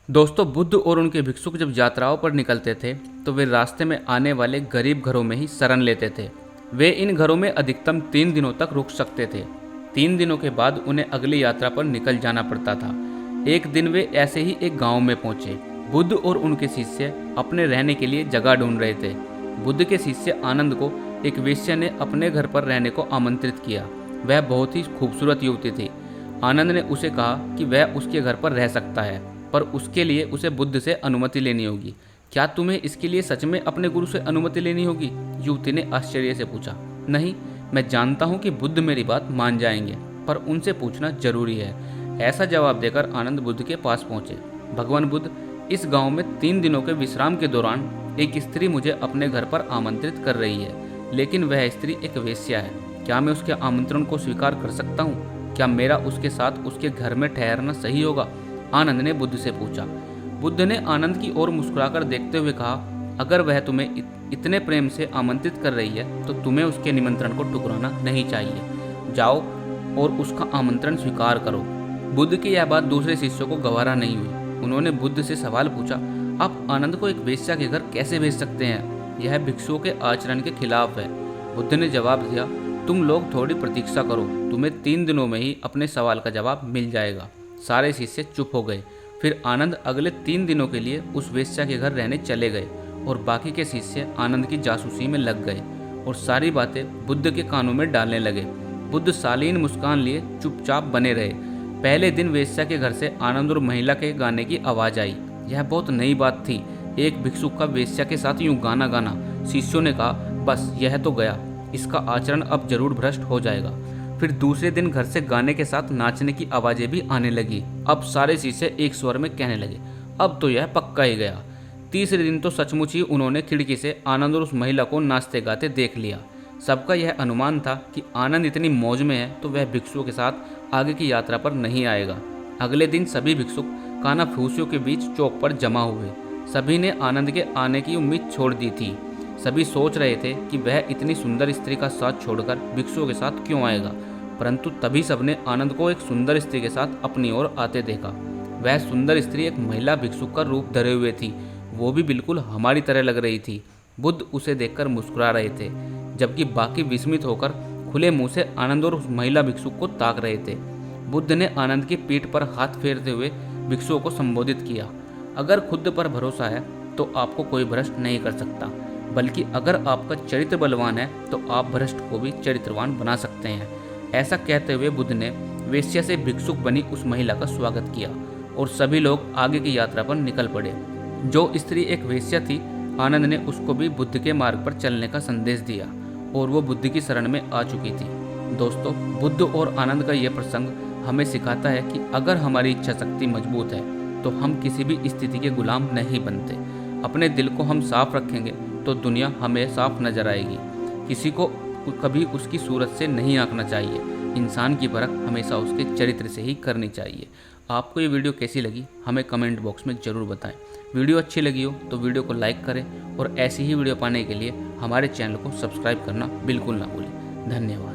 दोस्तों, बुद्ध और उनके भिक्षुक जब यात्राओं पर निकलते थे तो वे रास्ते में आने वाले गरीब घरों में ही शरण लेते थे। वे इन घरों में अधिकतम 3 दिनों तक रुक सकते थे। 3 दिनों के बाद उन्हें अगली यात्रा पर निकल जाना पड़ता था। एक दिन वे ऐसे ही एक गांव में पहुंचे। बुद्ध और उनके शिष्य अपने रहने के लिए जगह ढूंढ रहे थे। बुद्ध के शिष्य आनंद को एक वेश्या ने अपने घर पर रहने को आमंत्रित किया। वह बहुत ही खूबसूरत युवती थी। आनंद ने उसे कहा कि वह उसके घर पर रह सकता है, पर उसके लिए उसे बुद्ध से अनुमति लेनी होगी। क्या तुम्हें इसके लिए सच में अपने गुरु से अनुमति लेनी होगी? युवती ने आश्चर्य से पूछा। नहीं, मैं जानता हूँ कि बुद्ध मेरी बात मान जाएंगे, पर उनसे पूछना जरूरी है। ऐसा जवाब देकर आनंद बुद्ध के पास पहुंचे। भगवान बुद्ध, इस गांव में 3 दिनों के विश्राम के दौरान एक स्त्री मुझे अपने घर पर आमंत्रित कर रही है, लेकिन वह स्त्री एक वेश्या है। क्या मैं उसके आमंत्रण को स्वीकार कर सकता हूँ? क्या मेरा उसके साथ उसके घर में ठहरना सही होगा? आनंद ने बुद्ध से पूछा। बुद्ध ने आनंद की ओर मुस्कुराकर देखते हुए कहा, अगर वह तुम्हें इतने प्रेम से आमंत्रित कर रही है तो तुम्हें उसके निमंत्रण को ठुकराना नहीं चाहिए। जाओ और उसका आमंत्रण स्वीकार करो। बुद्ध की यह बात दूसरे शिष्यों को गवारा नहीं हुई। उन्होंने बुद्ध से सवाल पूछा, आप आनंद को एक वेश्या के घर कैसे भेज सकते हैं? यह भिक्षुओं के आचरण के खिलाफ है। बुद्ध ने जवाब दिया, तुम लोग थोड़ी प्रतीक्षा करो, तुम्हें 3 दिनों में ही अपने सवाल का जवाब मिल जाएगा। सारे शिष्य चुप हो गए। फिर आनंद अगले 3 दिनों के लिए उस वेश्या के घर रहने चले गए और बाकी के शिष्य आनंद की जासूसी में लग गए और सारी बातें बुद्ध के कानों में डालने लगे। बुद्ध शालीन मुस्कान लिए चुपचाप बने रहे। पहले दिन वेश्या के घर से आनंद और महिला के गाने की आवाज आई। यह बहुत नई बात थी। एक भिक्षुक का वेश्या के साथ यूं गाना गाना। शिष्यों ने कहा, बस यह तो गया, इसका आचरण अब जरूर भ्रष्ट हो जाएगा। फिर दूसरे दिन घर से गाने के साथ नाचने की आवाजें भी आने लगी। अब सारे शिष्य एक स्वर में कहने लगे, अब तो यह पक्का ही गया। तीसरे दिन तो सचमुच ही उन्होंने खिड़की से आनंद और उस महिला को नाचते गाते देख लिया। सबका यह अनुमान था कि आनंद इतनी मौज में है तो वह भिक्षुओं के साथ आगे की यात्रा पर नहीं आएगा। अगले दिन सभी भिक्षुक कानाफूसियों के बीच चौक पर जमा हुए। सभी ने आनंद के आने की उम्मीद छोड़ दी थी। सभी सोच रहे थे कि वह इतनी सुंदर स्त्री का साथ छोड़कर भिक्षुओं के साथ क्यों आएगा, परंतु तभी सबने आनंद को एक सुंदर स्त्री के साथ अपनी ओर आते देखा। वह सुंदर स्त्री एक महिला भिक्षुक का रूप धरे हुए थी। वो भी बिल्कुल हमारी तरह लग रही थी। बुद्ध उसे देखकर मुस्कुरा रहे थे, जबकि बाकी विस्मित होकर खुले मुंह से आनंद और उस महिला भिक्षुक को ताक रहे थे। बुद्ध ने आनंद की पीठ पर हाथ फेरते हुए भिक्षुओं को संबोधित किया, अगर खुद पर भरोसा है तो आपको कोई भ्रष्ट नहीं कर सकता, बल्कि अगर आपका चरित्र बलवान है तो आप भ्रष्ट को भी चरित्रवान बना सकते हैं। ऐसा कहते हुए बुद्ध ने वेश्या से भिक्षुक बनी उस महिला का स्वागत किया और सभी लोग आगे की यात्रा पर निकल पड़े। जो स्त्री एक वेश्या थी, आनंद ने उसको भी बुद्ध के मार्ग पर चलने का संदेश दिया और वो बुद्ध की शरण में आ चुकी थी। दोस्तों, बुद्ध और आनंद का यह प्रसंग हमें सिखाता है कि अगर हमारी इच्छा शक्ति मजबूत है तो हम किसी भी स्थिति के गुलाम नहीं बनते। अपने दिल को हम साफ रखेंगे तो दुनिया हमें साफ नजर आएगी। किसी को कभी उसकी सूरत से नहीं आंकना चाहिए। इंसान की परख हमेशा उसके चरित्र से ही करनी चाहिए। आपको ये वीडियो कैसी लगी हमें कमेंट बॉक्स में ज़रूर बताएं। वीडियो अच्छी लगी हो तो वीडियो को लाइक करें और ऐसी ही वीडियो पाने के लिए हमारे चैनल को सब्सक्राइब करना बिल्कुल ना भूलें। धन्यवाद।